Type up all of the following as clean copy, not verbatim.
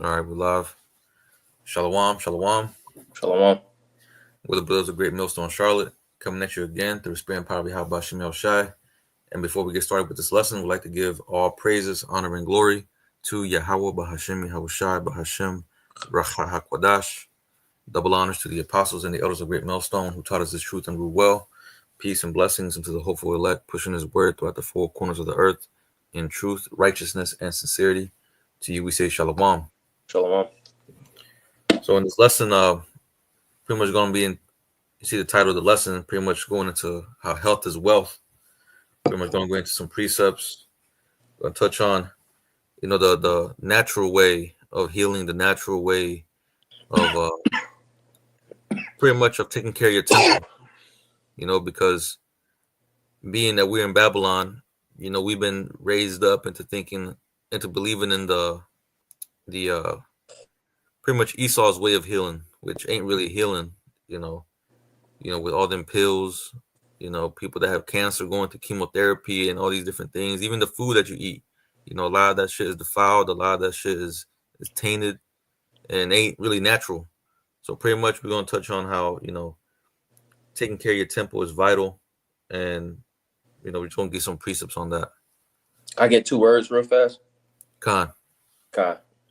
All right, we're live. Shalom, shalom. Shalom. We're the Brothers of Great Millstone, Charlotte, coming at you again through the spirit and power of Yahweh Shem El Shai. And before we get started with this lesson, we'd like to give all praises, honor, and glory to Yahweh Bahashem Yahweh Shai Bahashem Racha HaKwadash. Double honors to the apostles and the elders of Great Millstone who taught us this truth and rule well. Peace and blessings into the hopeful elect, pushing his word throughout the four corners of the earth in truth, righteousness, and sincerity. To you we say shalom. Shalom. So in this lesson, pretty much going to be in, you see the title of the lesson, pretty much going into how health is wealth. Pretty much going to go into some precepts. Going to touch on, the natural way of healing, the natural way of pretty much of taking care of your temple. Because being that we're in Babylon, we've been raised up into believing in the pretty much Esau's way of healing, which ain't really healing, with all them pills, people that have cancer going through chemotherapy and all these different things, even the food that you eat, a lot of that shit is defiled, a lot of that shit is tainted and ain't really natural. So pretty much we're going to touch on how, taking care of your temple is vital, and, we're just going to get some precepts on that. I get two words real fast. Khan.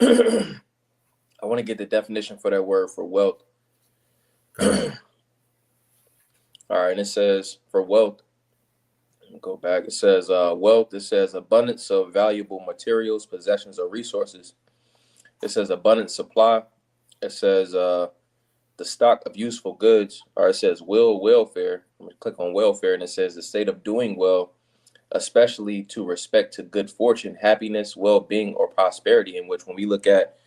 I want to get the definition for that word for wealth. All right, and it says for wealth, go back, it says wealth, it says abundance of valuable materials, possessions, or resources. It says abundant supply. It says the stock of useful goods, or it says welfare. I'm going to click on welfare, and it says the state of doing well, especially to respect to good fortune, happiness, well-being, or prosperity, in which when we look at,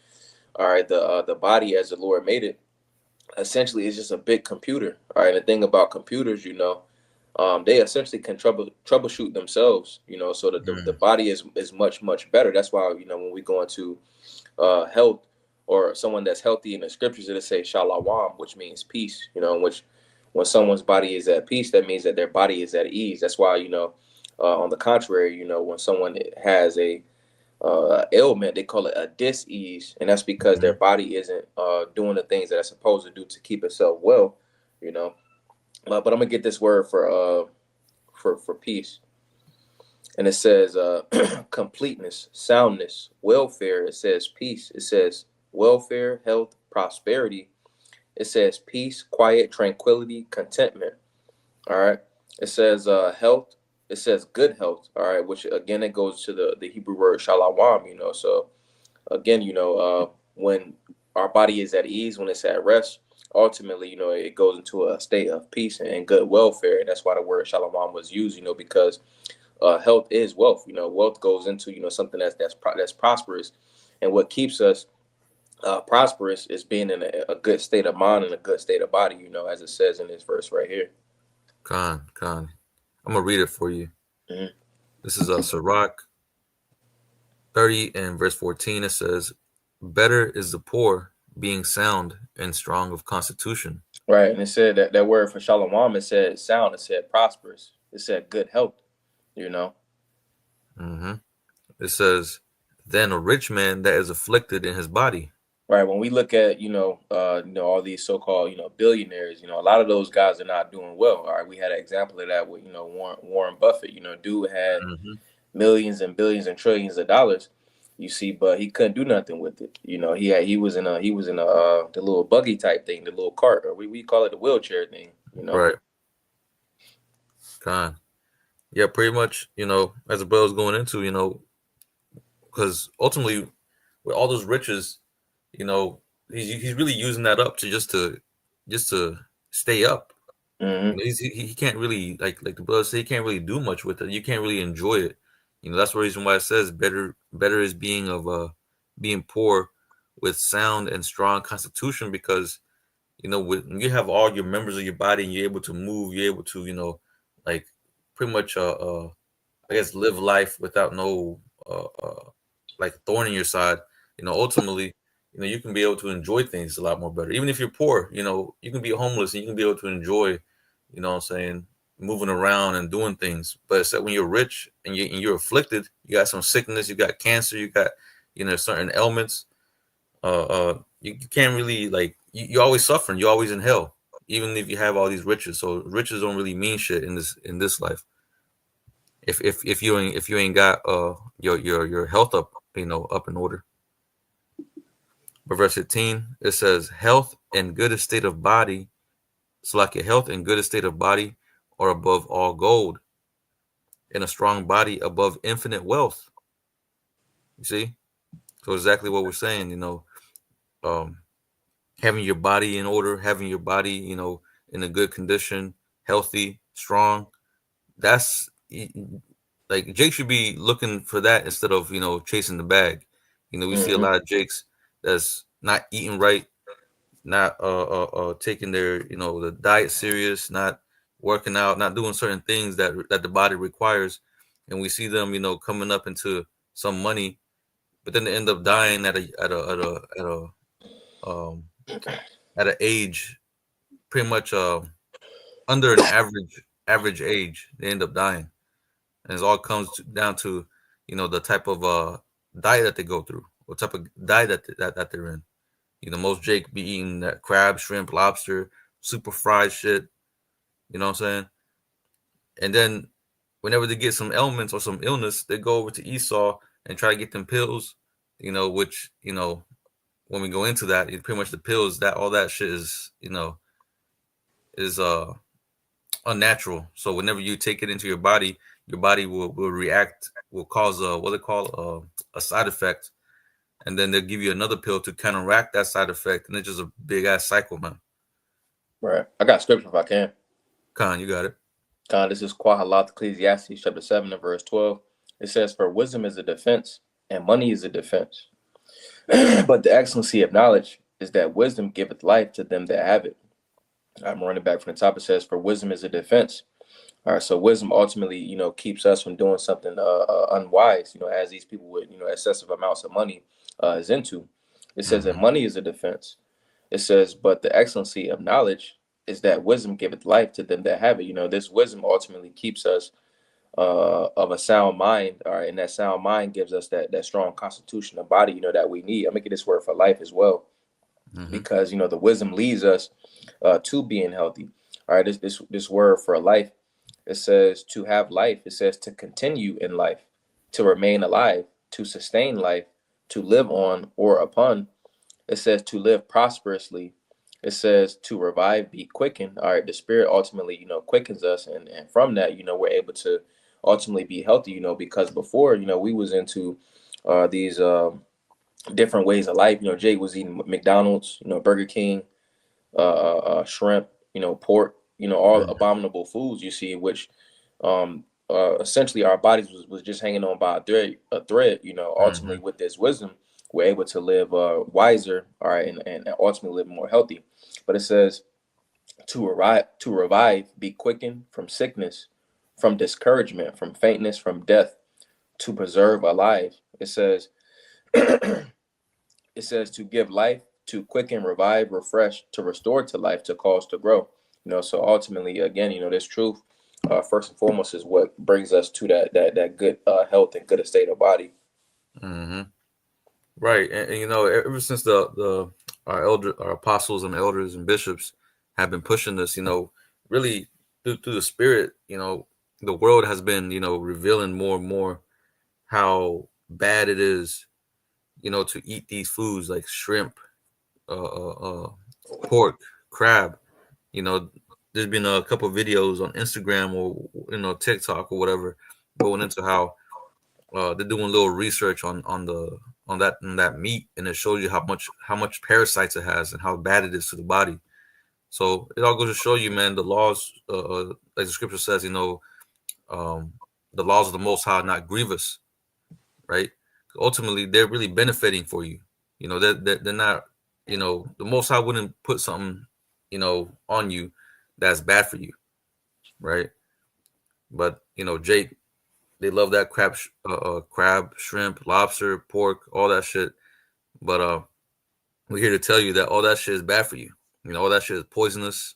all right, the body as the Lord made it, essentially it's just a big computer. All right, and the thing about computers, they essentially can troubleshoot themselves, so that the body is much better. That's why, when we go into health or someone that's healthy in the scriptures, it'll say shalom, which means peace, which when someone's body is at peace, that means that their body is at ease. That's why, on the contrary, when someone has a ailment, they call it a dis-ease, and that's because their body isn't doing the things that it's supposed to do to keep itself well, but I'm gonna get this word for peace, and it says completeness, soundness, welfare. It says peace. It says welfare, health, prosperity. It says peace, quiet, tranquility, contentment. All right. It says health. It says good health. All right, which again it goes to the Hebrew word shalom. So again, when our body is at ease, when it's at rest, ultimately, it goes into a state of peace and good welfare. And that's why the word shalom was used, because health is wealth. Wealth goes into something that's prosperous, and what keeps us prosperous is being in a good state of mind and a good state of body. As it says in this verse right here. Khan. I'm gonna read it for you. Mm-hmm. This is Sirach 30 and verse 14. It says, "Better is the poor being sound and strong of constitution." Right, and it said that word for shalom, it said sound, it said prosperous, it said good health. Mm-hmm. It says, "Then a rich man that is afflicted in his body." Right. When we look at all these so-called billionaires, a lot of those guys are not doing well. All right, we had an example of that with Warren Buffett. Dude had Mm-hmm. millions and billions and trillions of dollars. But he couldn't do nothing with it. He was in the little buggy type thing, the little cart, or we call it the wheelchair thing. Right. Khan. Yeah, pretty much. As the brother's going into, because ultimately, with all those riches, he's really using that up to stay up. Mm-hmm. He can't really like the brother said, he can't really do much with it. You can't really enjoy it. That's the reason why it says better is being poor with sound and strong constitution, because when you have all your members of your body and you're able to move, you're able to like pretty much I guess live life without no like thorn in your side. Ultimately, you can be able to enjoy things a lot more better. Even if you're poor, you can be homeless and you can be able to enjoy, what I'm saying, moving around and doing things. But it's that when you're rich and you're afflicted, you got some sickness, you got cancer, you got certain ailments. you can't really like you're always suffering. You're always in hell, even if you have all these riches. So riches don't really mean shit in this life. If you ain't got your health up, up in order. But verse 15, it says, health and good estate of body, so like your health and good estate of body are above all gold, and a strong body above infinite wealth. You see? So exactly what we're saying, um, having your body in order, having your body, in a good condition, healthy, strong. That's like Jake should be looking for that instead of chasing the bag. We see a Mm-hmm. lot of Jakes that's not eating right, not taking their the diet serious, not working out, not doing certain things that the body requires, and we see them coming up into some money, but then they end up dying um, at an age pretty much under an average age. They end up dying, and it all comes down to the type of diet that they go through, what type of diet that they're in. Most Jake be eating that crab, shrimp, lobster, super fried shit. You know what I'm saying? And then whenever they get some ailments or some illness, they go over to Esau and try to get them pills. Which when we go into that, pretty much the pills that all that shit is unnatural. So whenever you take it into your body will react, will cause what they call a side effect, and then they'll give you another pill to counteract that side effect, and it's just a big ass cycle, man. Right. I got scripture if I can. Khan, you got it. This is Quahalat Ecclesiastes chapter 7 and verse 12. It says, for wisdom is a defense, and money is a defense. But the excellency of knowledge is that wisdom giveth life to them that have it. I'm running back from the top. It says, for wisdom is a defense. All right, so wisdom ultimately, keeps us from doing something unwise, as these people with, excessive amounts of money is into. It says that money is a defense. It says, but the excellency of knowledge is that wisdom giveth life to them that have it. This wisdom ultimately keeps us of a sound mind. All right, and that sound mind gives us that strong constitution of body, that we need. I'm making this word for life as well, because the wisdom leads us to being healthy. All right, this word for life, it says to have life. It says to continue in life, to remain alive, to sustain life, to live on or upon. It says to live prosperously. It says to revive, be quickened. All right, the spirit ultimately, quickens us, and from that, we're able to ultimately be healthy. Because before, we was into these different ways of life. Jake was eating McDonald's, Burger King, shrimp, pork, all abominable foods. You see, which essentially our bodies was just hanging on by a thread. Ultimately with this wisdom, we're able to live wiser, all right, and ultimately live more healthy. But it says to revive, be quickened from sickness, from discouragement, from faintness, from death, to preserve alive. It says it says to give life, to quicken, revive, refresh, to restore to life, to cause to grow. So ultimately, again, this truth, first and foremost, is what brings us to that good health and good estate of body. Mm-hmm. Right, and ever since our apostles and elders and bishops have been pushing this, really through the spirit, the world has been, revealing more and more how bad it is, to eat these foods like shrimp, pork, crab. There's been a couple of videos on Instagram or TikTok or whatever going into how they're doing a little research on that meat, and it shows you how much parasites it has and how bad it is to the body. So it all goes to show you, man, the laws, like the scripture says, the laws of the Most High are not grievous, right? Ultimately, they're really benefiting for you. They're not. The Most High wouldn't put something, on you that's bad for you, right? But Jake, they love that crab, shrimp, lobster, pork, all that shit. But we're here to tell you that all that shit is bad for you. All that shit is poisonous.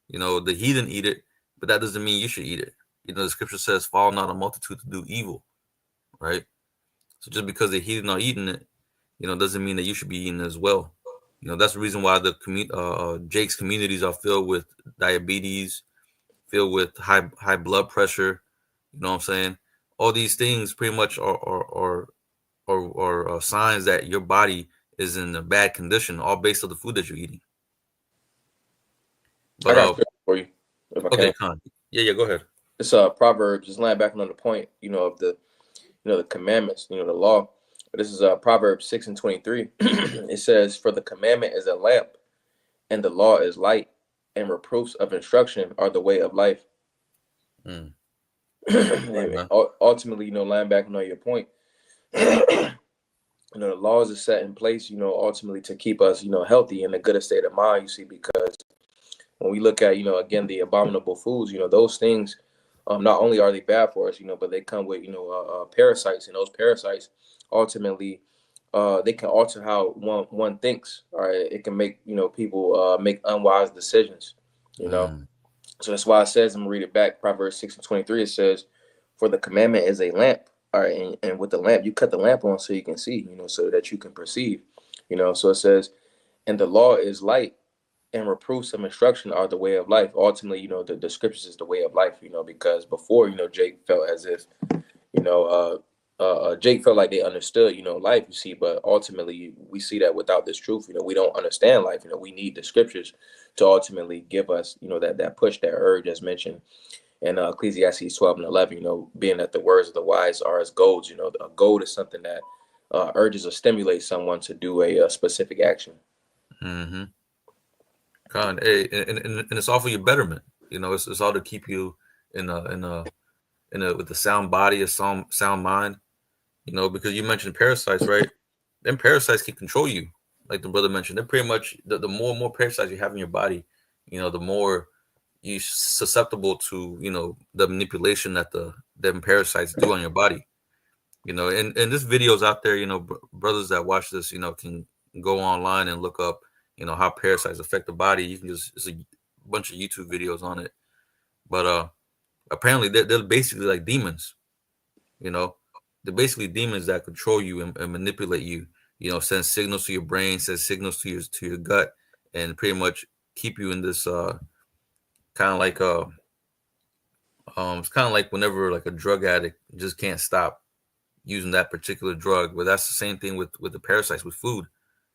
The heathen eat it, but that doesn't mean you should eat it. The scripture says, "Follow not a multitude to do evil," right? So just because the heathen are eating it, doesn't mean that you should be eating as well. That's the reason why the Jake's communities are filled with diabetes, filled with high blood pressure. You know what I'm saying? All these things pretty much are signs that your body is in a bad condition, all based on the food that you're eating. I But got a question for you, if I okay, can. Khan. Yeah, go ahead. It's Proverbs, just laying back on the point, of the commandments, the law. This is Proverbs 6:23. It says, "For the commandment is a lamp, and the law is light, and reproofs of instruction are the way of life." Mm. Right, And man. ultimately, laying back on your point, the laws are set in place, ultimately to keep us, healthy in a good state of mind. You see, because when we look at, again, the abominable foods, those things, not only are they bad for us, but they come with, parasites, and those parasites ultimately, they can alter how one thinks. All right, it can make people make unwise decisions. You know, Mm. so that's why it says, I'm gonna read it back, Proverbs 6:23. It says, "For the commandment is a lamp." All right, and with the lamp, you cut the lamp on so you can see, so that you can perceive. So it says, "And the law is light, and reproofs of instruction are the way of life." Ultimately, the scriptures is the way of life, because before, Jake felt as if, you know, Jake felt like they understood, life, you see, but ultimately we see that without this truth, we don't understand life. We need the scriptures to ultimately give us, that push, that urge, as mentioned in Ecclesiastes 12:11, being that the words of the wise are as golds. A gold is something that urges or stimulates someone to do a specific action. Mm-hmm. Khan, hey, and it's all for your betterment. It's all to keep you in a with a sound body, a sound mind. Because you mentioned parasites, right? Them parasites can control you, like the brother mentioned. They're pretty much the more and more parasites you have in your body, the more you susceptible to the manipulation that them parasites do on your body. And this videos out there, brothers that watch this, can go online and look up, how parasites affect the body. You can just it's a bunch of YouTube videos on it. But apparently they're basically like demons. You know, they're basically demons that control you and manipulate you. Send signals to your brain, send signals to your gut, and pretty much keep you in this kind of like it's kind of like whenever like a drug addict just can't stop using that particular drug. But that's the same thing with the parasites with food.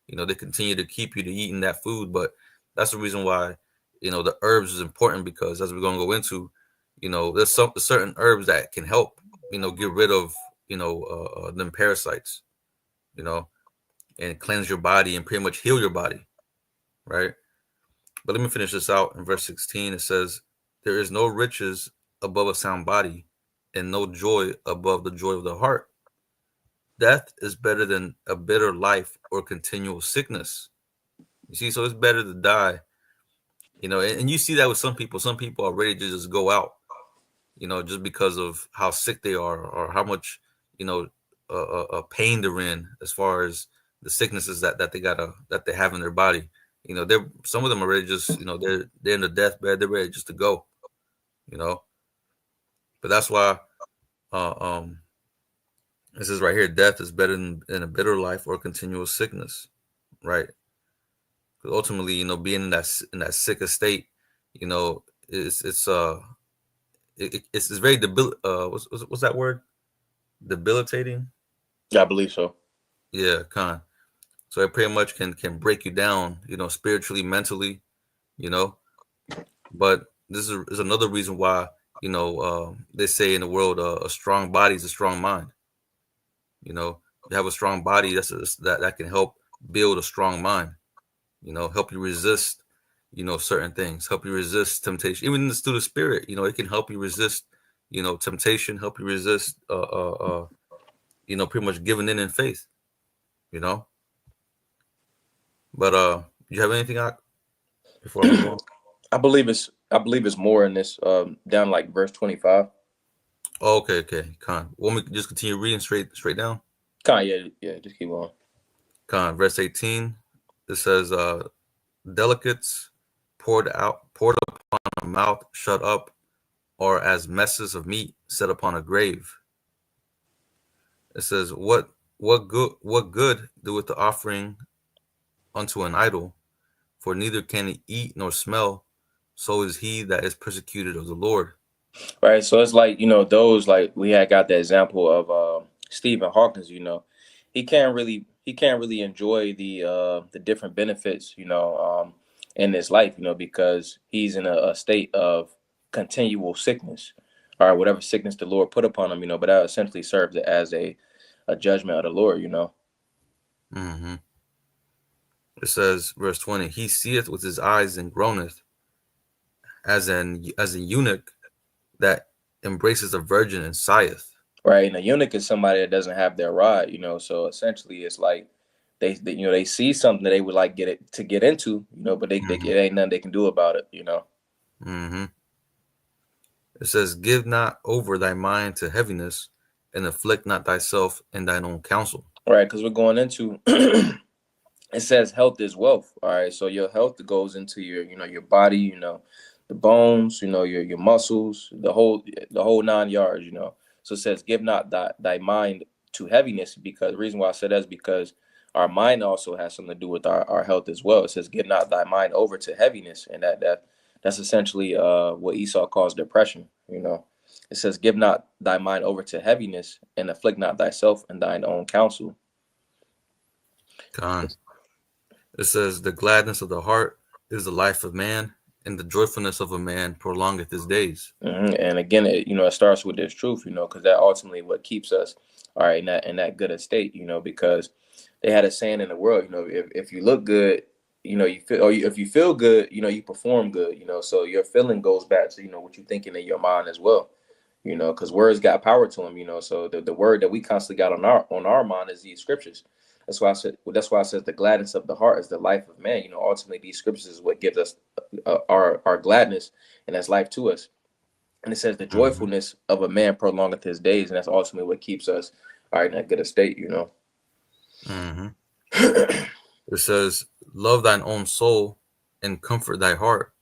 They continue to keep you to eating that food, but that's the reason why the herbs is important, because as we're gonna go into, there's some certain herbs that can help get rid of them parasites, you know, and cleanse your body and pretty much heal your body, right? But let me finish this out in verse 16. It says, "There is no riches above a sound body, and no joy above the joy of the heart. Death is better than a bitter life or continual sickness." You see, so it's better to die, and you see that with some people. Some people are ready to just go out, just because of how sick they are or how much, pain they're in as far as the sicknesses that they have in their body. They're some of them are ready just, they're in the deathbed. They're ready just to go, you know. But that's why, uh, um, this is right here. Death is better than a bitter life or continual sickness, right? Because ultimately, being in that sick state, it's very what's that word? Debilitating. Yeah, I believe so. Yeah, kind. So it pretty much can break you down, spiritually, mentally, you know. But this is another reason why they say in the world, a strong body is a strong mind. You have a strong body that can help build a strong mind. Help you resist, certain things, help you resist temptation, even through the spirit. It can help you resist, temptation, help you resist, pretty much giving in faith, you know. But you have anything out before I move on? I believe it's more in this down like verse 25. Oh, okay. Con. Want me to just continue reading straight down? Kind of, yeah, just keep on. Con. Verse 18. It says, delicates poured upon a mouth shut up, or as messes of meat set upon a grave. It says, what good doeth the offering unto an idol? For neither can he eat nor smell, so is he that is persecuted of the Lord. Right. So it's like, those, like we had got the example of Stephen Hawkins, he can't really enjoy the different benefits, in his life, because he's in a state of continual sickness. All right, whatever sickness the Lord put upon him, but that essentially serves it as a judgment of the Lord. Hmm. It says, verse 20, he seeth with his eyes and groaneth as an eunuch that embraces a virgin and sigheth. Right. And a eunuch is somebody that doesn't have their rod, so essentially it's like they see something that they would like get into, but it Hmm. ain't nothing they can do about it. Hmm. It says, give not over thy mind to heaviness, and afflict not thyself in thine own counsel. Right, because we're going into it says health is wealth. All right. So your health goes into your body, the bones, your muscles, the whole 9 yards. So it says, give not thy mind to heaviness, because the reason why I said that is because our mind also has something to do with our health as well. It says, give not thy mind over to heaviness. And that's essentially what Esau calls depression. It says, give not thy mind over to heaviness, and afflict not thyself in thine own counsel. Con. It says, the gladness of the heart is the life of man, and the joyfulness of a man prolongeth his days. And again, it starts with this truth, because that ultimately what keeps us, all right, in that good estate, because they had a saying in the world, if you look good, you feel, if you feel good, you perform good, so your feeling goes back to, what you're thinking in your mind as well, because words got power to them, so the word that we constantly got on our mind is these scriptures. That's why I said, well, that's why I says the gladness of the heart is the life of man. Ultimately these scriptures is what gives us our gladness, and that's life to us. And it says the Hmm. joyfulness of a man prolongeth his days, and that's ultimately what keeps us, all right, in that good estate. Hmm. It says, love thine own soul, and comfort thy heart.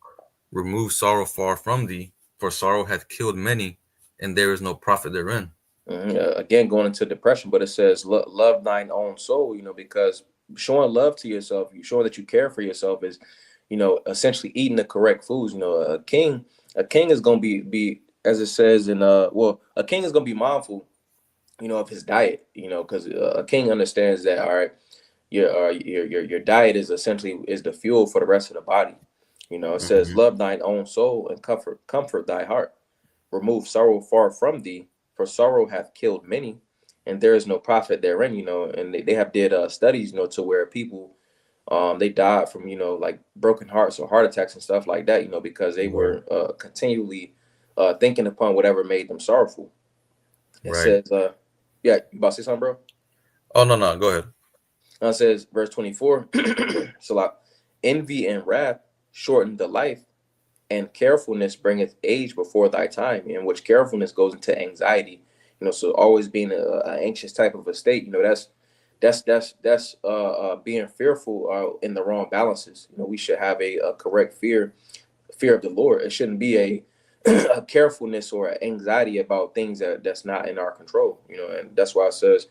Remove sorrow far from thee, for sorrow hath killed many, and there is no profit therein. Again, going into depression, but it says love thine own soul, because showing love to yourself, you showing that you care for yourself is, essentially eating the correct foods. A king is gonna be as it says in a king is gonna be mindful, of his diet, because a king understands that, all right, your diet is essentially is the fuel for the rest of the body. It says, Hmm. love thine own soul and comfort thy heart. Remove sorrow far from thee, for sorrow hath killed many, and there is no profit therein. And they have did studies, to where people they died from, like broken hearts or heart attacks and stuff like that, because they Right. were continually thinking upon whatever made them sorrowful. It Right. says, yeah, you about to say something, bro? Oh, no, no, go ahead. It says, verse 24, so like, envy and wrath shorten the life, and carefulness bringeth age before thy time, in which carefulness goes into anxiety. So always being a anxious type of a state, that's being fearful in the wrong balances. We should have a correct fear of the Lord. It shouldn't be a carefulness or anxiety about things that's not in our control. And that's why it says,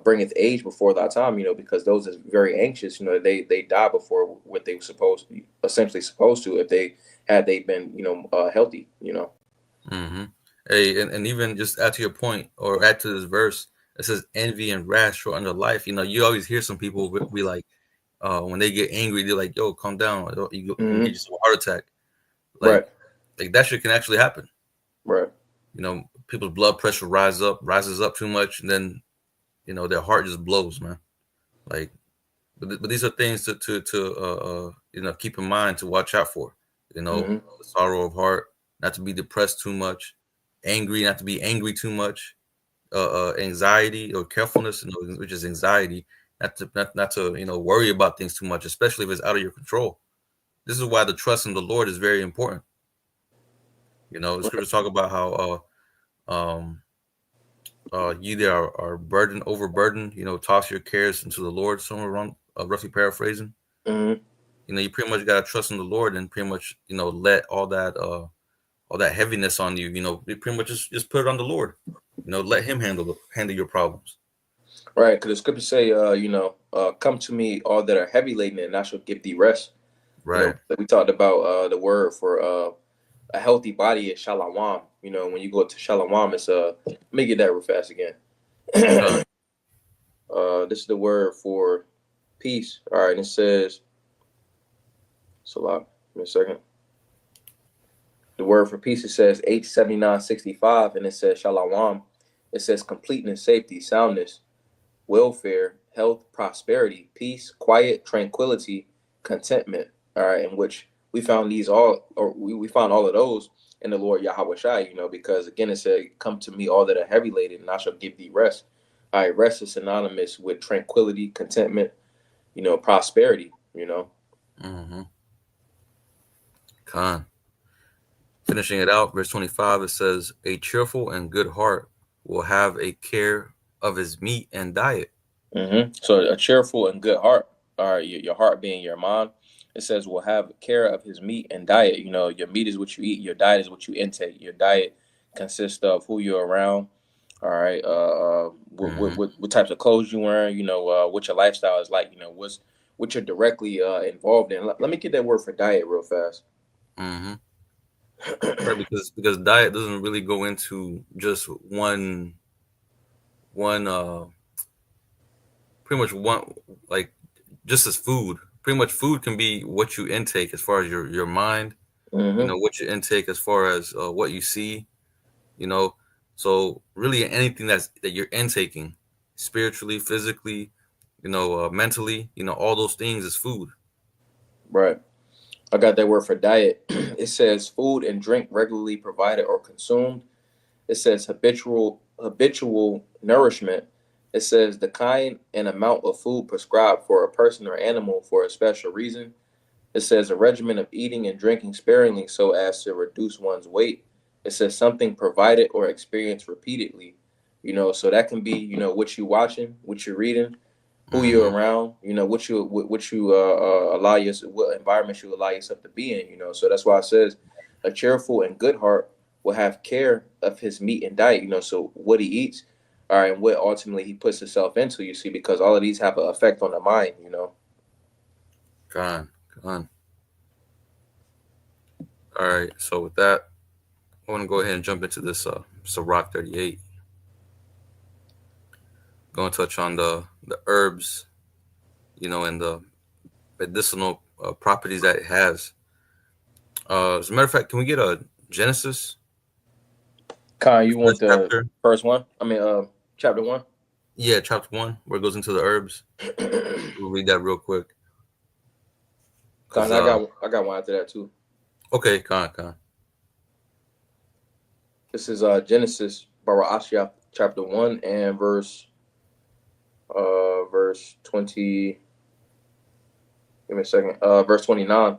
bringeth age before thy time. Because those is very anxious. They die before what they were essentially supposed to, if they been healthy. Hmm. Hey, and even just add to your point, or add to this verse, it says envy and wrath shorten the life. You always hear some people be like, when they get angry, they're like, "Yo, calm down, or you can get Hmm. yourself a heart attack." Like, Right. like that shit can actually happen. Right. People's blood pressure rises up too much, and then their heart just blows, man. Like, but these are things to keep in mind, to watch out for. Hmm. The sorrow of heart, not to be depressed too much, angry, not to be angry too much, anxiety or carefulness, which is anxiety, not to worry about things too much, especially if it's out of your control. This is why the trust in the Lord is very important. The Right. scriptures talk about how um you there are burdened, overburdened, toss your cares into the Lord, somewhere around, roughly paraphrasing. Hmm. You pretty much gotta trust in the Lord, and pretty much, let all that heaviness on you, you pretty much just put it on the Lord. Let him handle your problems. Right, because the scriptures say, come to me, all that are heavy laden, and I shall give thee rest. Right. Like we talked about the word for a healthy body is shalom. When you go to shalom, it's let me get that real fast again. Con. This is the word for peace. All right, and it says, Salah, give me a second. The word for peace, it says H7965, and it says shalom. It says completeness, safety, soundness, welfare, health, prosperity, peace, quiet, tranquility, contentment. All right, in which we found these all, or we found all of those in the Lord Yahweh Shai, because again it said, come to me all that are heavy laden, and I shall give thee rest. All right, rest is synonymous with tranquility, contentment, prosperity, Mm-hmm. Con. Finishing it out, verse 25, it says, a cheerful and good heart will have a care of his meat and diet. So a cheerful and good heart, all right, your heart being your mind. It says will have care of his meat and diet. Your meat is what you eat. Your diet is what you intake. Your diet consists of who you're around. All right, Mm-hmm. what types of clothes you wearing. What your lifestyle is like. What you're directly involved in. Let me get that word for diet real fast. Mm-hmm. Right, because diet doesn't really go into just one pretty much one, like, just as food. Pretty much food can be what you intake as far as your mind, Mm-hmm. what you intake as far as what you see, you know. So really anything that you're intaking spiritually, physically, mentally, all those things is food. Right. I got that word for diet. It says food and drink regularly provided or consumed. It says habitual nourishment. It says the kind and amount of food prescribed for a person or animal for a special reason. It says a regimen of eating and drinking sparingly so as to reduce one's weight. It says something provided or experienced repeatedly. So that can be, what you watching, what you're reading, who you're Mm-hmm. around, what you allow yourself, what environments you allow yourself to be in. So that's why it says a cheerful and good heart will have care of his meat and diet. So what he eats, all right, and what ultimately he puts himself into. You see, because all of these have an effect on the mind. Gone, gone. All right. So with that, I want to go ahead and jump into this Rock 38. Going to touch on the herbs, and the medicinal properties that it has. As a matter of fact, can we get a Genesis, Kyle, the you want first the chapter? first one? I mean, chapter one. Yeah, chapter 1, where it goes into the herbs. We'll read that real quick. Cause Cause I got one after that too. okay, con. This is Genesis Barashia chapter 1 and verse 20. Give me a second. Verse 29.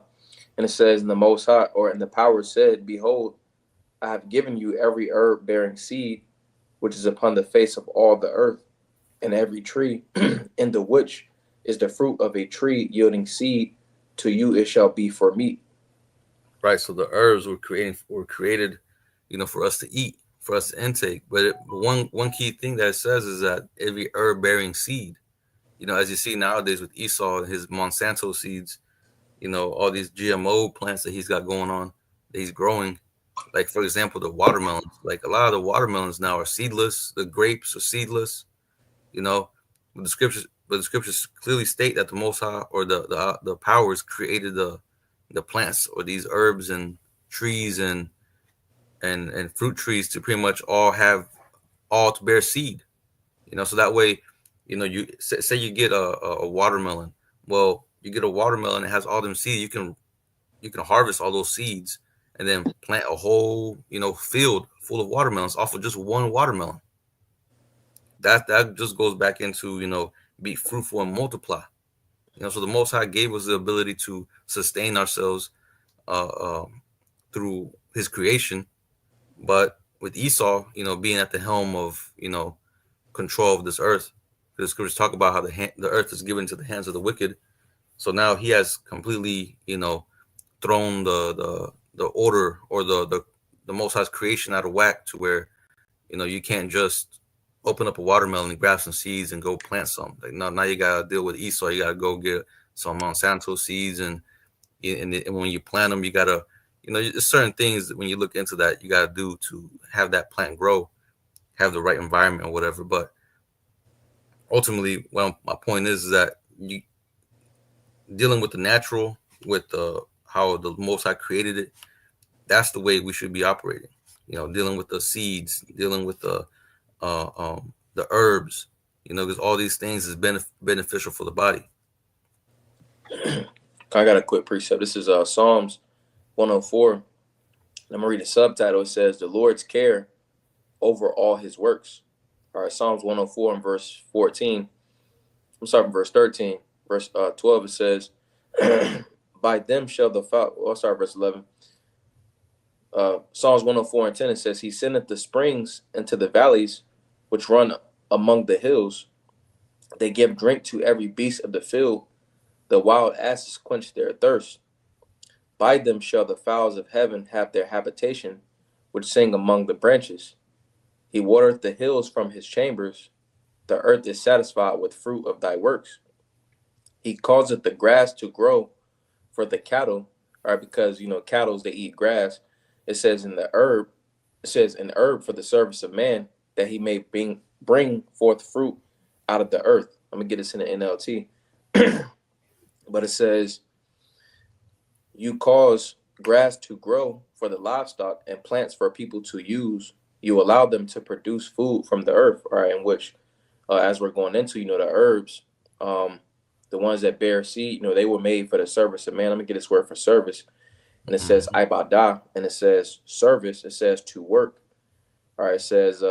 And it says, in the Most High, or in the power said, behold, I have given you every herb bearing seed, which is upon the face of all the earth, and every tree in the which is the fruit of a tree yielding seed, to you it shall be for meat. Right. So the herbs were created, for us to eat, for us to intake. But one key thing that it says is that every herb bearing seed. As you see nowadays with Esau and his Monsanto seeds, all these GMO plants that he's got going on, that he's growing. Like, for example, the watermelons. Like, a lot of the watermelons now are seedless. The grapes are seedless. You know, but the scriptures clearly state that the Most High, or the powers, created the plants, or these herbs and trees and fruit trees, to pretty much all to bear seed. So that way, you say you get a watermelon. Well, you get a watermelon that has all them seeds. You can harvest all those seeds and then plant a whole field full of watermelons off of just one watermelon. That just goes back into be fruitful and multiply. So the Most High gave us the ability to sustain ourselves uh, uh, through His creation, but with Esau, being at the helm of control of this earth, the scriptures talk about how the earth is given to the hands of the wicked. So now he has completely thrown the order, or the Most High's creation out of whack, to where you can't just open up a watermelon and grab some seeds and go plant some. Like now you gotta deal with Esau. You gotta go get some Monsanto seeds, and when you plant them, you gotta, there's certain things that when you look into that, you gotta do to have that plant grow, have the right environment or whatever. But ultimately, well, my point is that you dealing with the natural, with how the Most High created it. That's the way we should be operating. Dealing with the seeds, dealing with the herbs. Because all these things is beneficial for the body. I got a quick precept. This is Psalms 104. I'm gonna read the subtitle. It says, "The Lord's care over all His works." All right, Psalms 104 and verse 14. I'm sorry, verse 13. Verse 12, it says, "By them shall the fowl." Oh, sorry, verse 11. Psalms 104 and 10, it says, "He sendeth the springs into the valleys, which run among the hills. They give drink to every beast of the field. The wild asses quench their thirst. By them shall the fowls of heaven have their habitation, which sing among the branches. He watereth the hills from his chambers. The earth is satisfied with fruit of thy works. He causeth the grass to grow for the cattle," right? Because cattle, they eat grass. It says in the herb, for the service of man, that he may bring forth fruit out of the earth. I'm gonna get this in the NLT. But it says, "You cause grass to grow for the livestock and plants for people to use. You allow them to produce food from the earth," right? In which, as we're going into, the herbs, the ones that bear seed, they were made for the service of man. Let me get this word for service. And it says ibadah, and it says service. It says to work. All right, it says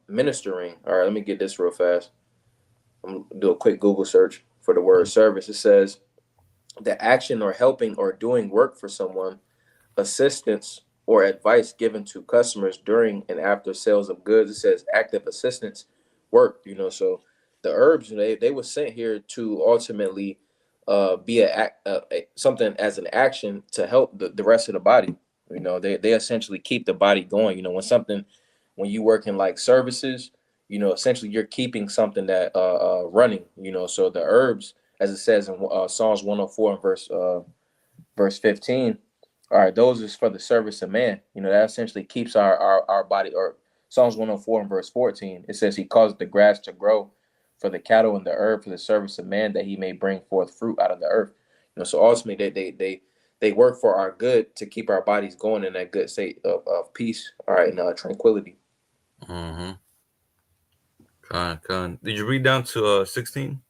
ministering. All right, let me get this real fast. I'm gonna do a quick Google search for the word service. It says the action or helping or doing work for someone, assistance or advice given to customers during and after sales of goods. It says active assistance work. So the herbs, they were sent here to ultimately be something as an action to help the rest of the body. They essentially keep the body going. When you work in like services, essentially you're keeping something that running. So the herbs, as it says in Psalms 104 and verse 15. All right, those is for the service of man. That essentially keeps our body. Or Psalms 104 and verse 14, it says, "He caused the grass to grow for the cattle and the herb for the service of man, that he may bring forth fruit out of the earth." So ultimately they work for our good to keep our bodies going in that good state of peace, all right, and tranquility. Mm-hmm. Con. Did you read down to 16?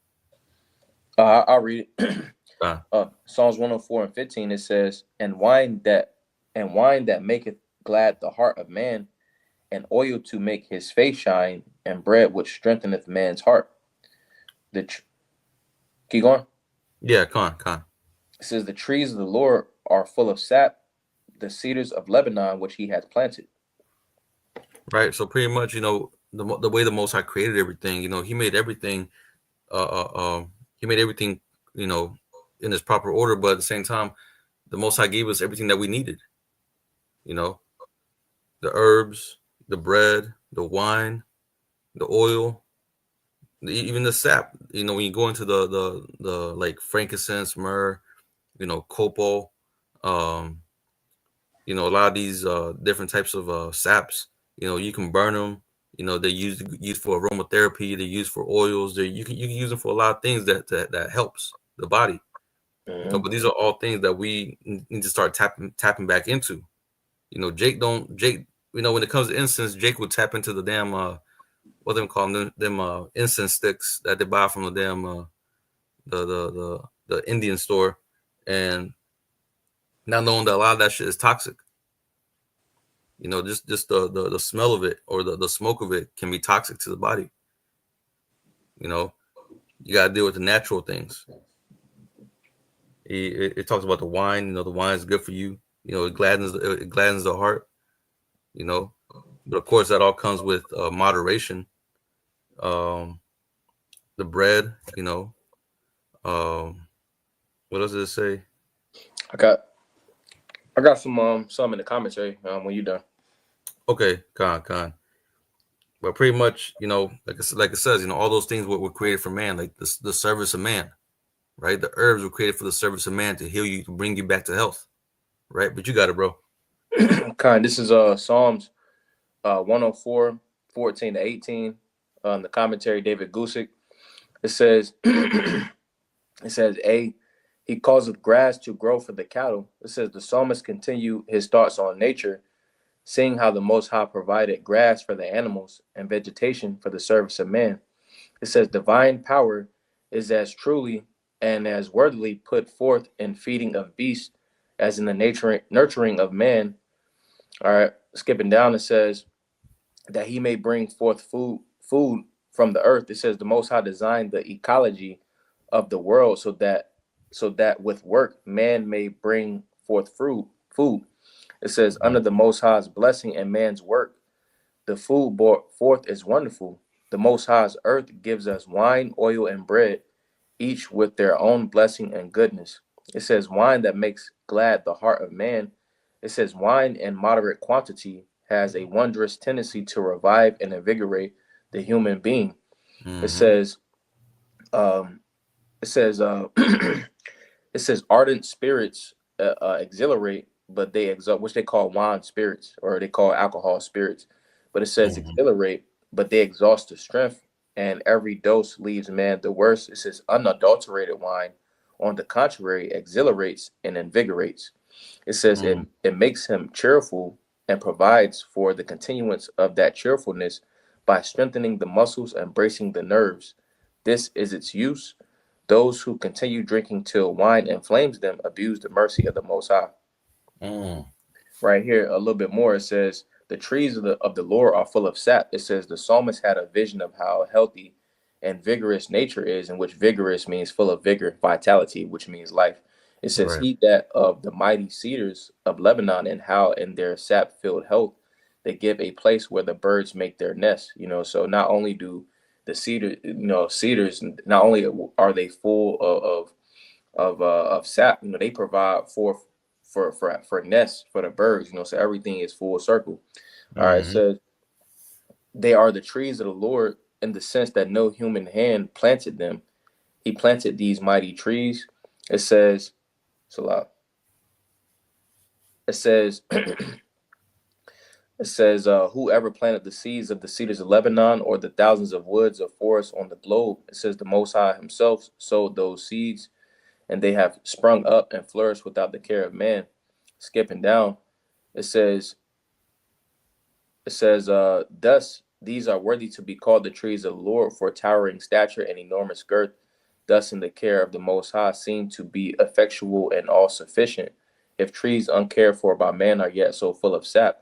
I'll read it. Con. Psalms 104 and 15, it says, wine that maketh glad the heart of man, and oil to make his face shine, and bread which strengtheneth man's heart." Keep going. Yeah, con. It says, "The trees of the Lord are full of sap, the cedars of Lebanon which he hath planted." Right. So pretty much, the way the Most High created everything, He made everything, He made everything, in its proper order. But at the same time, the Most High gave us everything that we needed. The herbs, the bread, the wine, the oil, even the sap. When you go into the like frankincense, myrrh, copal, a lot of these different types of saps. You can burn them. They're used for aromatherapy. They're used for oils. You can use them for a lot of things that helps the body. Mm-hmm. But these are all things that we need to start tapping back into. Jake, when it comes to incense, Jake would tap into the damn what them call them incense sticks that they buy from the damn the Indian store, and not knowing that a lot of that shit is toxic. Just the smell of it or the smoke of it can be toxic to the body. You got to deal with the natural things. It talks about the wine. The wine is good for you. It gladdens the heart. But of course that all comes with moderation. The bread. What else does it say? I got some in the commentary when you're done. Okay, con. But pretty much, like it says, all those things were created for man, like the service of man, right? The herbs were created for the service of man to heal you, to bring you back to health, right? But you got it, bro. This is Psalms 104, 14 to 18. The commentary, David Gusick. It says, he causeth grass to grow for the cattle. It says the psalmist continue his thoughts on nature, seeing how the Most High provided grass for the animals and vegetation for the service of man. It says divine power is as truly and as worthily put forth in feeding of beasts as in the nurturing of man. All right, skipping down, it says that he may bring forth food from the earth. It says the Most High designed the ecology of the world so that with work man may bring forth food. It says under the Most High's blessing and man's work, the food brought forth is wonderful. The Most High's earth gives us wine, oil, and bread, each with their own blessing and goodness. It says wine that makes glad the heart of man. It says wine in moderate quantity has a wondrous tendency to revive and invigorate the human being. It says, um, it says, it says ardent spirits exhilarate, but they exalt, which they call wine spirits, or they call alcohol spirits. But it says exhilarate, but they exhaust the strength, and every dose leaves man the worse. It says unadulterated wine, on the contrary, exhilarates and invigorates. It says it makes him cheerful and provides for the continuance of that cheerfulness by strengthening the muscles and bracing the nerves. This is its use. Those who continue drinking till wine inflames them abuse the mercy of the Most High. Right here, a little bit more, it says, the trees of the Lord are full of sap. It says the psalmist had a vision of how healthy and vigorous nature is, in which vigorous means full of vigor, vitality, which means life. It says, he that of the mighty cedars of Lebanon, and how in their sap-filled health they give a place where the birds make their nests. So not only do the cedars, not only are they full of sap, they provide for nests for the birds, so everything is full circle. All right, so they are the trees of the Lord in the sense that no human hand planted them. He planted these mighty trees. It says, it says, whoever planted the seeds of the cedars of Lebanon, or the thousands of woods of forests on the globe. It says the Most High himself sowed those seeds, and they have sprung up and flourished without the care of man. Skipping down, it says, thus these are worthy to be called the trees of the Lord, for towering stature and enormous girth. Thus in the care of the Most High seem to be effectual and all sufficient. If trees uncared for by man are yet so full of sap,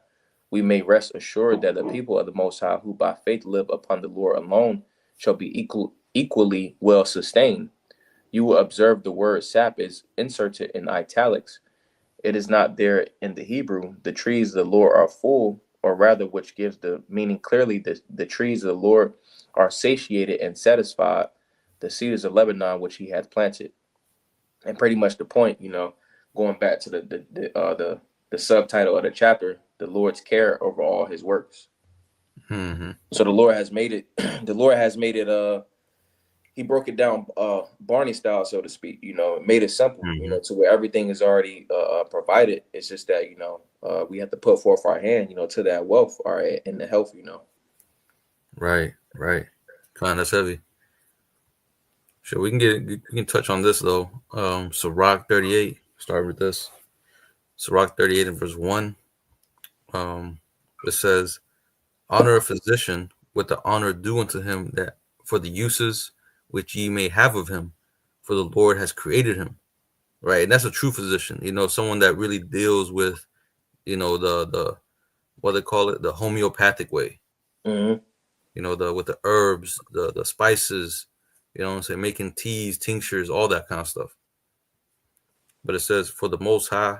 we may rest assured that the people of the Most High, who by faith live upon the Lord alone, shall be equally well sustained. You will observe the word sap is inserted in italics. It is not there in the Hebrew. The trees of the Lord are full, or rather, which gives the meaning clearly, the trees of the Lord are satiated and satisfied, the cedars of Lebanon which he hath planted. And pretty much the point, going back to the subtitle of the chapter, the Lord's care over all his works. So the Lord has made it. The Lord has made it. He broke it down Barney style, so to speak. Made it simple. To where everything is already provided. It's just that we have to put forth our hand, to that wealth, all right, and the health. Right. That's heavy. Sure, we can touch on this though. Sirach 38. Start with this. Sirach 38 and verse 1. It says, honor a physician with the honor due unto him, that for the uses which ye may have of him, for the Lord has created him. Right. And that's a true physician, someone that really deals with, the what they call it, the homeopathic way. With the herbs, the spices, making teas, tinctures, all that kind of stuff. But it says, for the Most High,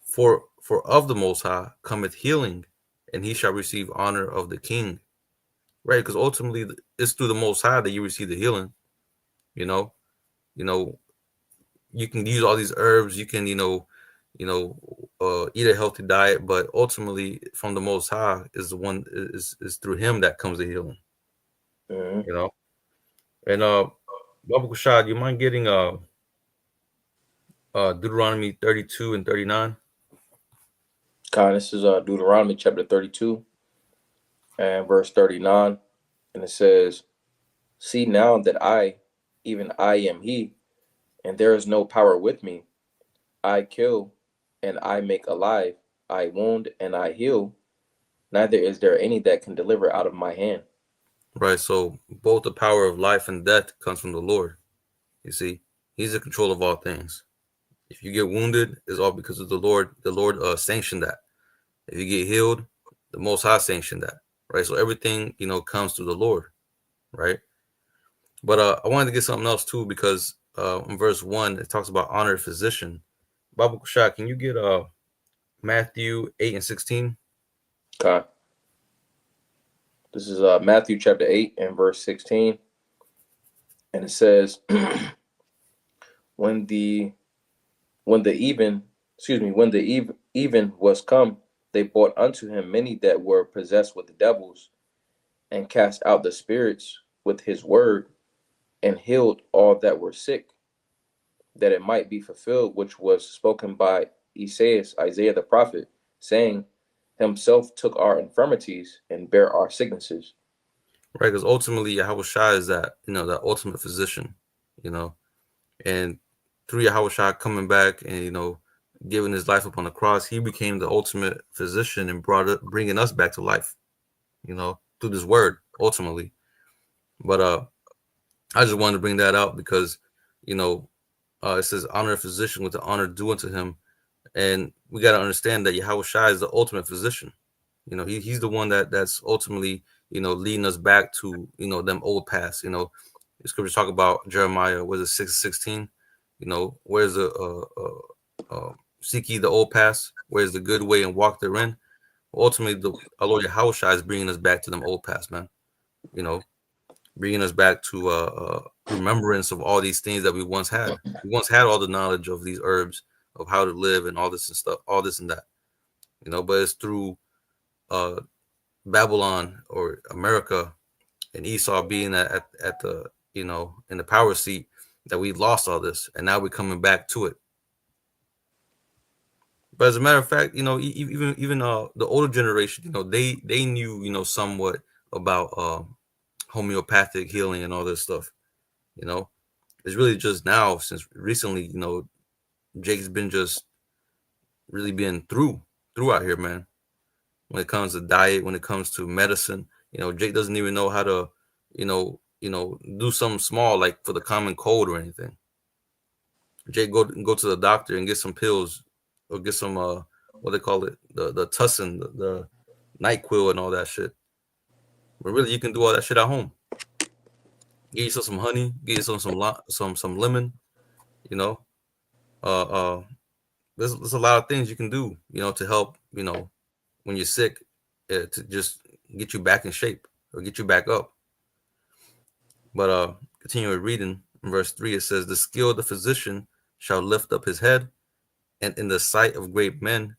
for of the Most High cometh healing, and he shall receive honor of the king. Right, because ultimately it's through the Most High that you receive the healing. You can use all these herbs. You can, eat a healthy diet, but ultimately from the Most High is the one is through Him that comes the healing. Mm-hmm. You know, and Baba Kushad, you mind getting Deuteronomy 32 and 39? This is Deuteronomy chapter 32 and verse 39. And it says, "See now that I, even I am He, and there is no power with me. I kill, and I make alive. I wound, and I heal. Neither is there any that can deliver out of my hand." Right. So both the power of life and death comes from the Lord. You see, He's in control of all things. If you get wounded, it's all because of the Lord. The Lord sanctioned that. If you get healed, the Most High sanctioned that. Right. So everything comes through the Lord. Right. But I wanted to get something else too because in verse 1 it talks about honored physician. Baba Kushak, can you get Matthew 8 and 16? Okay. This is Matthew chapter 8 and verse 16. And it says, when the when the even was come, they brought unto him many that were possessed with devils, and cast out the spirits with his word, and healed all that were sick, that it might be fulfilled which was spoken by Isaiah the prophet, saying, Himself took our infirmities and bare our sicknesses. Right, because ultimately Yahweh Shai is that ultimate physician, you know, and through Yahweh Shai coming back and giving his life upon the cross, he became the ultimate physician and bringing us back to life, through this word ultimately. But I just wanted to bring that out because it says honor a physician with the honor due unto him, and we got to understand that Yahweh Shai is the ultimate physician. He's the one that's ultimately leading us back to them old past. The scriptures talk about Jeremiah, was it 6:16? Where's the seek ye the old past, where's the good way and walk therein. Ultimately, our Lord Yahweh Shai is bringing us back to them old past, man. Bringing us back to remembrance of all these things that we once had. We once had all the knowledge of these herbs, of how to live and all this and stuff, all this and that. But it's through Babylon or America and Esau being at the in the power seat that we lost all this, and now we're coming back to it. But as a matter of fact, even the older generation, they knew somewhat about homeopathic healing and all this stuff. It's really just now since recently, Jake's been just really being through out here, man. When it comes to diet, when it comes to medicine, Jake doesn't even know how to, do something small like for the common cold or anything. Jake go to the doctor and get some pills or get some what they call it, the tussin, the NyQuil and all that shit. But really, you can do all that shit at home. Get yourself some honey, get yourself some lemon. You know, there's a lot of things you can do. To help. When you're sick, to just get you back in shape or get you back up. But continue reading in verse 3, it says, the skill of the physician shall lift up his head, and in the sight of great men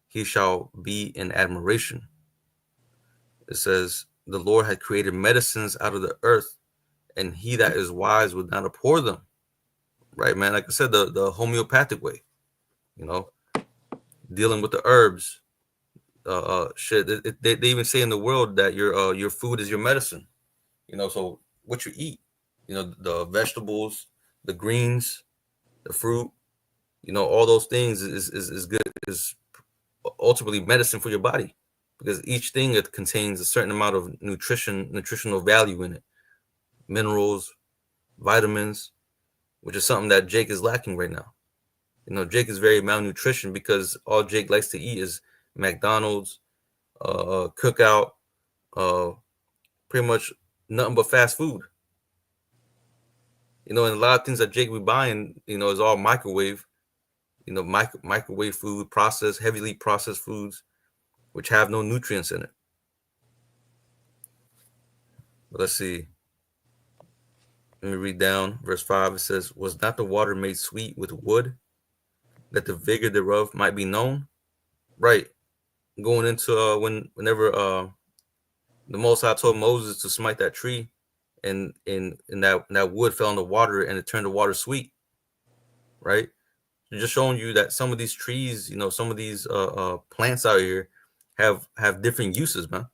he shall be in admiration. It says, the Lord had created medicines out of the earth, and he that is wise would not abhor them. Right, man? Like I said, the homeopathic way, dealing with the herbs. Shit. They even say in the world that your food is your medicine. So what you eat, the vegetables, the greens, the fruit, all those things is good, is ultimately medicine for your body, because each thing it contains a certain amount of nutritional value in it, minerals, vitamins, which is something that Jake is lacking right now. Jake is very malnutrition because all Jake likes to eat is McDonald's, cookout, pretty much nothing but fast food. And a lot of things that Jake be buying, is all microwave, microwave food, heavily processed foods, which have no nutrients in it. But let's see. Let me read down verse 5. It says, was not the water made sweet with wood, that the vigor thereof might be known? right, going into whenever the Most High told Moses to smite that tree, and that wood fell in the water and it turned the water sweet, right? Just showing you that some of these trees, some of these plants out here have different uses, man.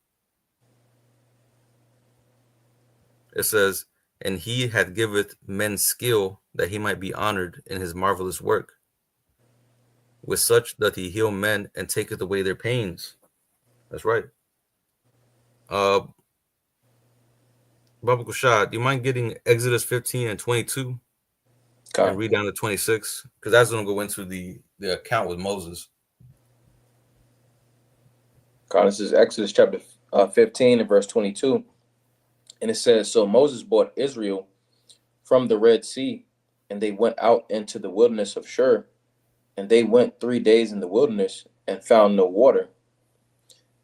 It says, and he had giveth men skill that he might be honored in his marvelous work. With such doth he heal men and taketh away their pains. That's right. Baba Kushad, do you mind getting Exodus 15 and 22 and read down to 26? Because that's going to go into the account with Moses. This is Exodus chapter 15 and verse 22. And it says, so Moses brought Israel from the Red Sea, and they went out into the wilderness of Shur. And they went 3 days in the wilderness and found no water.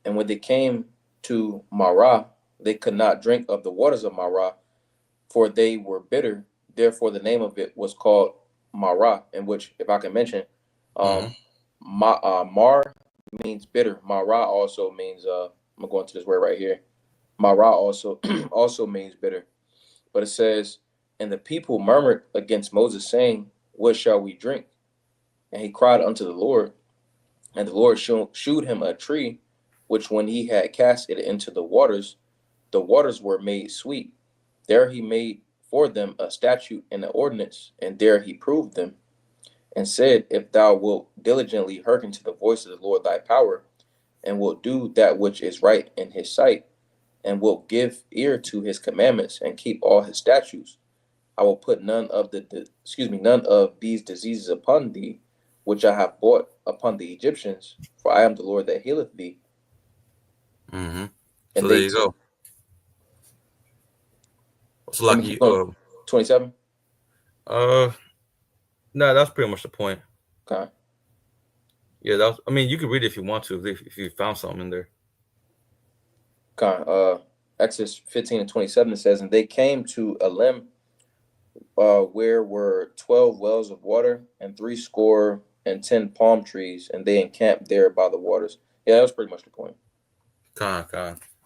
And when they came to Marah, they could not drink of the waters of Marah, for they were bitter. Therefore, the name of it was called Marah, in which, if I can mention, Mar means bitter. Marah also means, I'm going to this word right here. Marah also means bitter. But it says, and the people murmured against Moses, saying, what shall we drink? And he cried unto the Lord, and the Lord shewed him a tree, which when he had cast it into the waters were made sweet. There he made for them a statute and an ordinance, and there he proved them, and said, if thou wilt diligently hearken to the voice of the Lord thy power, and wilt do that which is right in his sight, and wilt give ear to his commandments, and keep all his statutes, I will put none of these diseases upon thee, which I have brought upon the Egyptians, for I am the Lord that healeth thee. Mm-hmm. And so there you go. So like 27. No, that's pretty much the point. Okay. Yeah, you can read it if you want to, if you found something in there. Okay. Exodus 15 and 27, it says, and they came to Elim, where were 12 wells of water and 70 palm trees, and they encamped there by the waters. Yeah, that was pretty much the point. That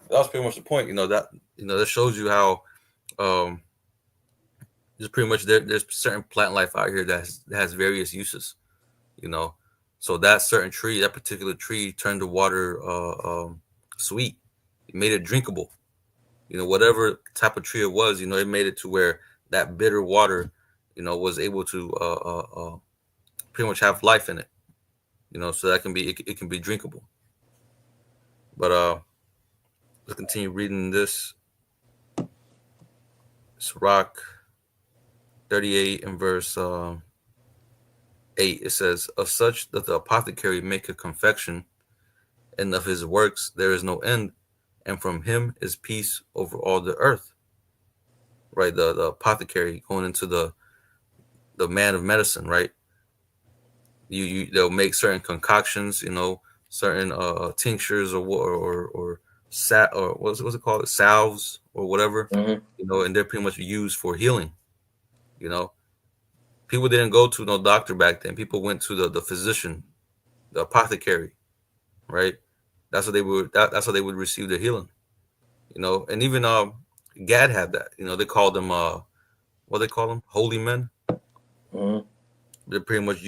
was pretty much the point. That shows you how there's pretty much there's certain plant life out here that has various uses. So that certain tree, that particular tree, turned the water sweet. It made it drinkable. Whatever type of tree it was, it made it to where that bitter water, was able to pretty much have life in it. So that it can be drinkable. But let's continue reading this. Sirach 38 and verse 8. It says, of such that the apothecary make a confection, and of his works there is no end, and from him is peace over all the earth. Right, the apothecary going into the man of medicine, right? They'll make certain concoctions, certain tinctures or what's it called, salves or whatever, and they're pretty much used for healing. People didn't go to no doctor back then. People went to the physician, the apothecary, right? That's what they would. That's how they would receive their healing. And even Gad had that. They called them what they call them, holy men. Mm-hmm. They pretty much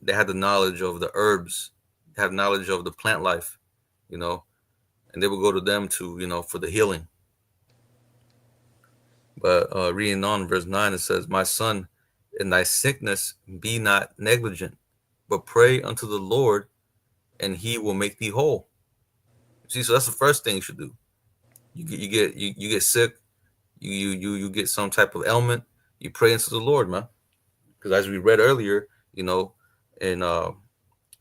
they had the knowledge of the herbs, have knowledge of the plant life, and they would go to them to for the healing. But reading on verse 9, it says, my son, in thy sickness be not negligent, but pray unto the Lord, and he will make thee whole. See, so that's the first thing you should do. You get sick, you get some type of ailment, you pray unto the Lord, man. Because as we read earlier, in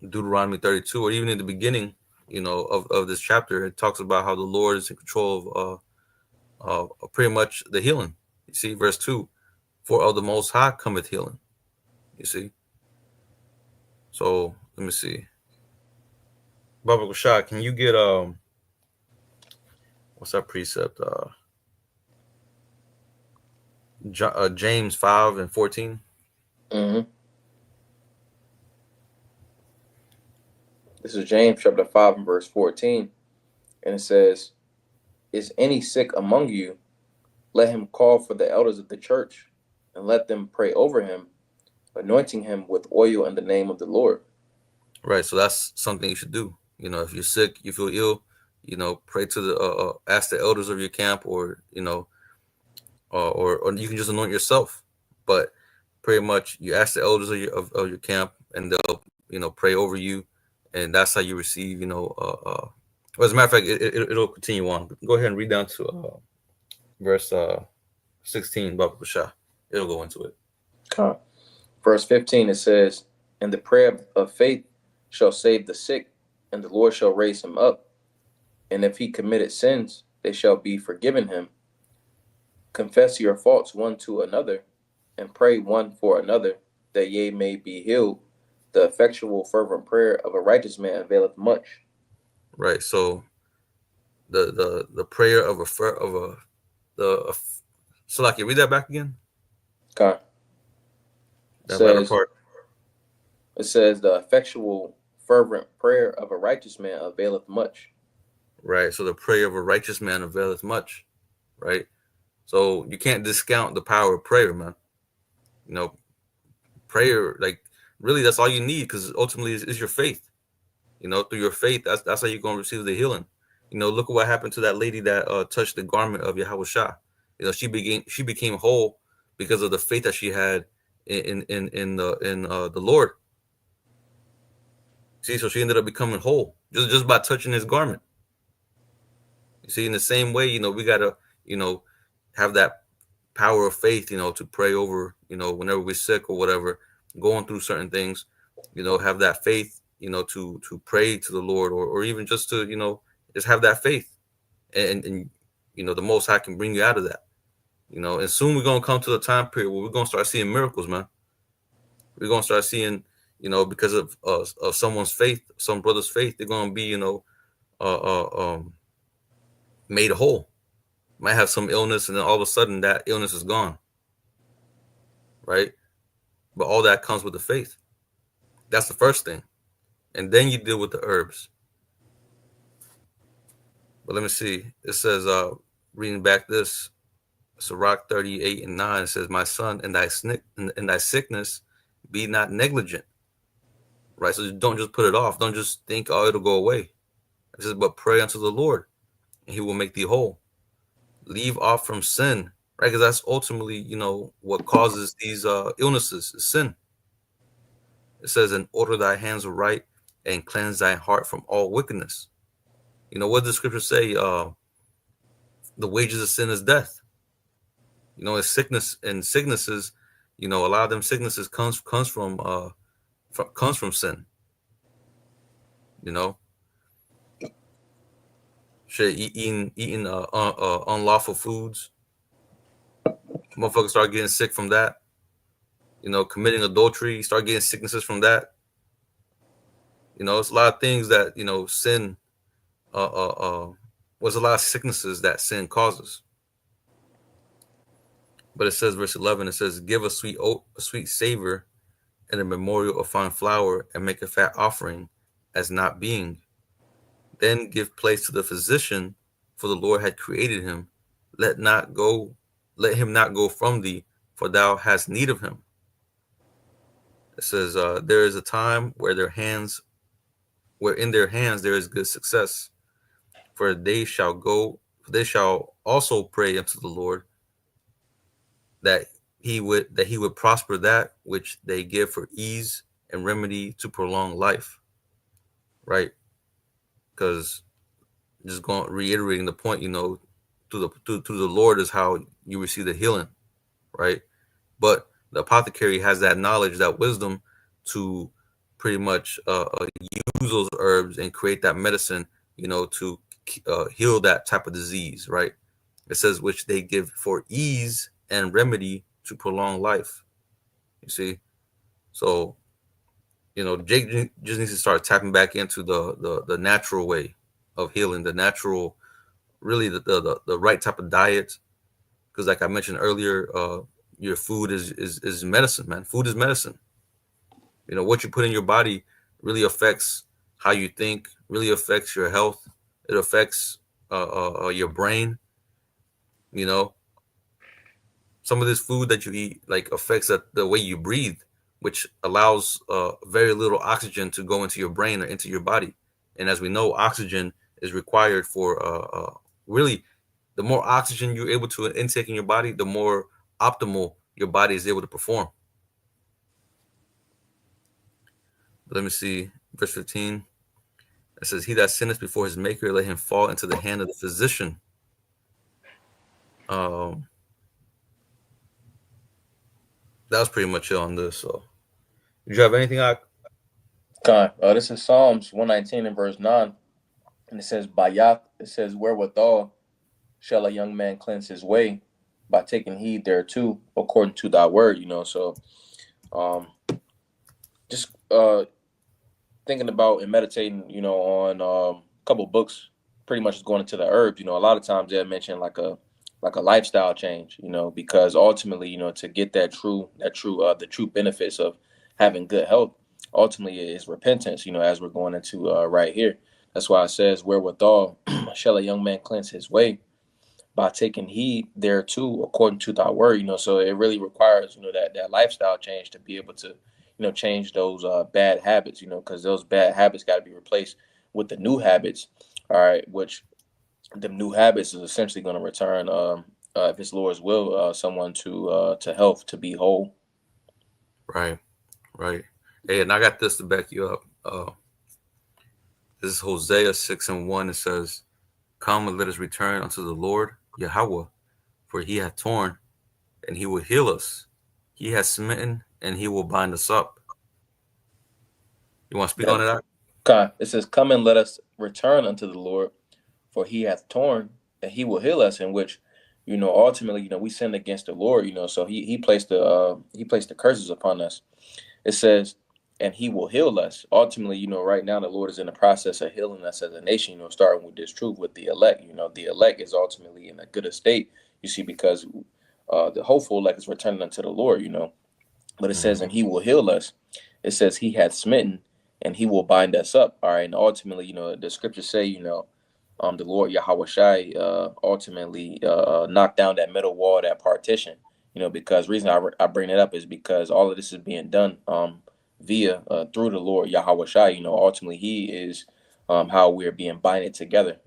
Deuteronomy 32, or even in the beginning, of this chapter, it talks about how the Lord is in control of pretty much the healing. You see, verse 2, for of the Most High cometh healing. You see. So let me see. Baba Kushad, can you get what's that precept? James 5 and 14. Mm-hmm. It This is James chapter 5 and verse 14. And it says, "Is any sick among you? Let him call for the elders of the church, and let them pray over him, anointing him with oil in the name of the Lord." Right. So that's something you should do. If you're sick, you feel ill, pray to the ask the elders of your camp, or or you can just anoint yourself. But pretty much you ask the elders of your camp, and they'll pray over you, and that's how you receive well, as a matter of fact, it'll continue on. Go ahead and read down to verse 16. Baba Bashar. It'll go into it. Okay. Verse 15, it says, "And the prayer of faith shall save the sick, and the Lord shall raise him up. And if he committed sins, they shall be forgiven him. Confess your faults one to another, and pray one for another, that ye may be healed. The effectual fervent prayer of a righteous man availeth much." Right. So the prayer of Salaki, read that back again. Okay. That latter part. It says, "The effectual fervent prayer of a righteous man availeth much." Right. So the prayer of a righteous man availeth much. Right. So you can't discount the power of prayer, man. Prayer, like, really, that's all you need, because ultimately is your faith. Through your faith, that's how you're going to receive the healing. Look at what happened to that lady that touched the garment of Yahweh Shah. She became whole because of the faith that she had in the Lord. See, so she ended up becoming whole just by touching his garment. You see, in the same way, we gotta, have that power of faith, to pray over, whenever we're sick or whatever, going through certain things, have that faith, to pray to the Lord, or even just to, just have that faith, and the Most High can bring you out of that, and soon we're gonna come to the time period where we're gonna start seeing miracles, man. We're gonna start seeing, because of someone's faith, some brother's faith, they're gonna be, made whole. Might have some illness, and then all of a sudden that illness is gone, right? But all that comes with the faith. That's the first thing, and then you deal with the herbs. But let me see. It says, reading back this, Sirach 38 and 9, it says, "My son, in thy sickness, be not negligent." Right? So don't just put it off. Don't just think, "Oh, it'll go away." It says, "But pray unto the Lord, and he will make thee whole." Leave off from sin, right? Because that's ultimately, what causes these illnesses is sin. It says, "And order thy hands aright, and cleanse thy heart from all wickedness." What does the scripture say? The wages of sin is death. It's sickness, and sicknesses, a lot of them sicknesses comes from sin. Shit, eating unlawful foods. Motherfuckers start getting sick from that. Committing adultery, you start getting sicknesses from that. It's a lot of things that sin. Was a lot of sicknesses that sin causes. But it says, verse 11, it says, "Give a sweet savor and a memorial of fine flour, and make a fat offering as not being. Then give place to the physician, for the Lord had created him. Let him not go from thee, for thou hast need of him." It says, "There is a time where in their hands there is good success. For they shall also pray unto the Lord, that he would prosper that which they give for ease and remedy to prolong life." Right? Because just reiterating the point, through the Lord is how you receive the healing, right? But the apothecary has that knowledge, that wisdom, to pretty much use those herbs and create that medicine, to heal that type of disease, right? It says, "which they give for ease and remedy to prolong life." You see, so Jake just needs to start tapping back into the natural way of healing, the natural, really the right type of diet. Because like I mentioned earlier, your food is medicine, man. Food is medicine. What you put in your body really affects how you think really affects your health. It affects your brain. You know, some of this food that you eat like affects the way you breathe, which allows very little oxygen to go into your brain or into your body. And as we know, oxygen is required for really, the more oxygen you're able to intake in your body, the more optimal your body is able to perform. Let me see, verse 15. It says, "He that sinneth before his maker, let him fall into the hand of the physician." Um, that was pretty much it on this. So, did you have anything? Okay. This is Psalms 119 and verse 9. And it says, Bayat, it says, wherewithal shall a young man cleanse his way? By taking heed thereto, according to thy word, So um just thinking about and meditating, on a couple books, pretty much going into the herbs. A lot of times they mention like a lifestyle change, because ultimately, to get the true benefits of having good health, ultimately is repentance, as we're going into right here. That's why it says, wherewithal shall a young man cleanse his way? By taking heed thereto, according to thy word. So it really requires, that lifestyle change to be able to, change those bad habits, because those bad habits got to be replaced with the new habits. All right, which the new habits is essentially going to return, if it's Lord's will, someone to health, to be whole. Right, right. Hey, and I got this to back you up. This is Hosea 6:1. It says, "Come and let us return unto the Lord Yahweh, for he hath torn, and he will heal us. He has smitten, and he will bind us up." You want to speak on That that? okay. It says, "Come and let us return unto the Lord, for he hath torn, and he will heal us." In which, ultimately, we sinned against the Lord, so he placed the curses upon us. It says, and he will heal us. Ultimately, right now the Lord is in the process of healing us as a nation, starting with this truth with the elect. The elect is ultimately in a good estate, because the hopeful elect is returning unto the Lord, But it says, Mm-hmm. and he will heal us. It says he hath smitten and he will bind us up. All right. And ultimately, the scriptures say, the Lord Yahweh Shai ultimately knocked down that middle wall, that partition, because the reason I bring it up is because all of this is being done via through the Lord Yahweh Shai. Ultimately he is how we're being binded together,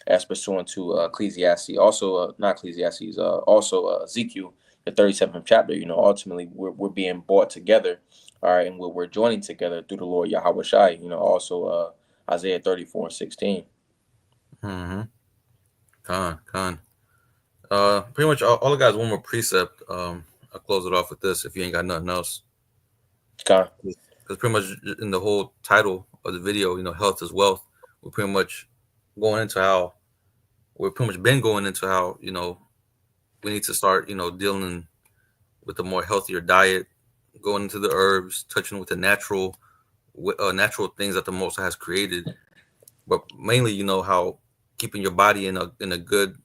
as pursuant to Ecclesiastes, also not Ecclesiastes, also Ezekiel, the 37th chapter. Ultimately we're being brought together, all right, and we're joining together through the Lord Yahweh Shai. Also Isaiah 34:16. Mm-hmm. Con. Pretty much all I got is one more precept. I'll close it off with this if you ain't got nothing else. Okay. Because pretty much in the whole title of the video, health is wealth. We're pretty much going into how we're pretty much been going into how we need to start dealing with a more healthier diet, going into the herbs, touching with the natural things that the Most High has created, but mainly how keeping your body in a good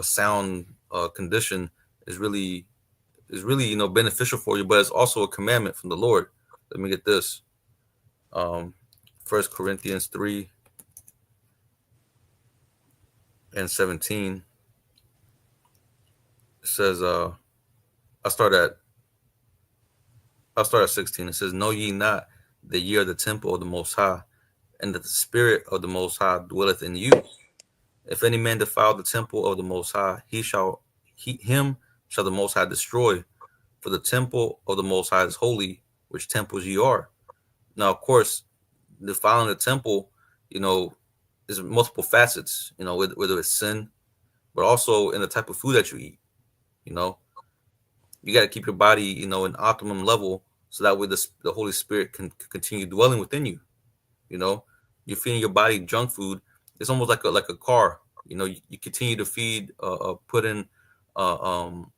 sound condition is really beneficial for you, but it's also a commandment from the Lord. Let me get this. um 1 Corinthians 3:17. It says, i'll start at I'll start at 16. It says, "Know ye not that ye are the temple of the Most High, and that the Spirit of the Most High dwelleth in you? If any man defile the temple of the Most High, him shall the Most High destroy. For the temple of the Most High is holy, which temples ye are." Now, of course, defiling the temple, you know, is multiple facets. Whether it's sin, but also in the type of food that you eat. You know, you got to keep your body, in optimum level, so that way the Holy Spirit can continue dwelling within you. You know, you're feeding your body junk food. It's almost like a car. You continue to feed, put in, uh, um,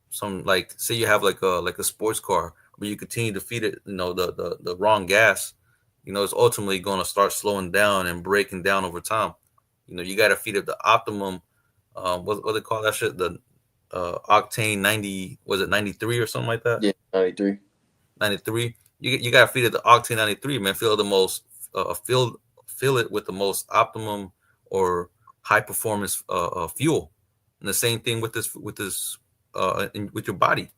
some, like, say you have like a sports car, but you continue to feed it, the wrong gas. It's ultimately going to start slowing down and breaking down over time. You got to feed it the optimum. What they call that shit? The octane 90, was it 93 or something like that? Yeah, 93. 93. You got to feed it the octane 93, man. Feel the most fill it with the most optimum or high performance fuel. And the same thing with this with your body.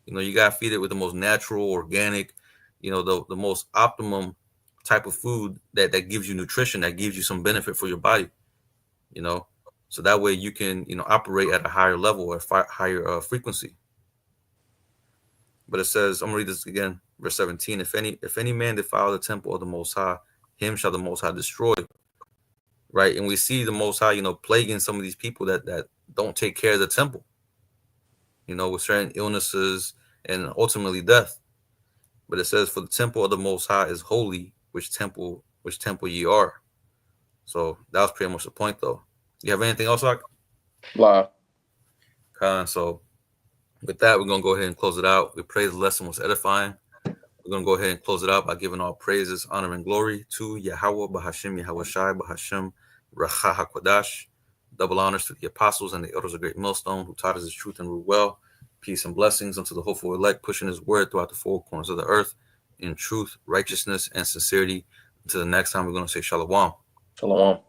You gotta feed it with the most natural, organic, the most optimum type of food that gives you nutrition, that gives you some benefit for your body. So that way you can operate at a higher level or higher frequency. But it says, I'm gonna read this again, verse 17. If any man defile the temple of the Most High, him shall the Most High destroy. Right, and we see the Most High, plaguing some of these people that don't take care of the temple. With certain illnesses and ultimately death. But it says, for the temple of the Most High is holy, which temple ye are. So that was pretty much the point, though. You have anything else, Ak? Nah. So with that, we're going to go ahead and close it out. We pray the lesson was edifying. We're going to go ahead and close it out by giving all praises, honor, and glory to Yahweh, Bahashim, Yahweh Shai, Bahashim, Racha HaKodash. Double honors to the apostles and the elders of Great Millstone who taught us his truth and ruled well. Peace and blessings unto the hopeful elect, pushing his word throughout the four corners of the earth in truth, righteousness, and sincerity. Until the next time, we're going to say Shalom. Shalom.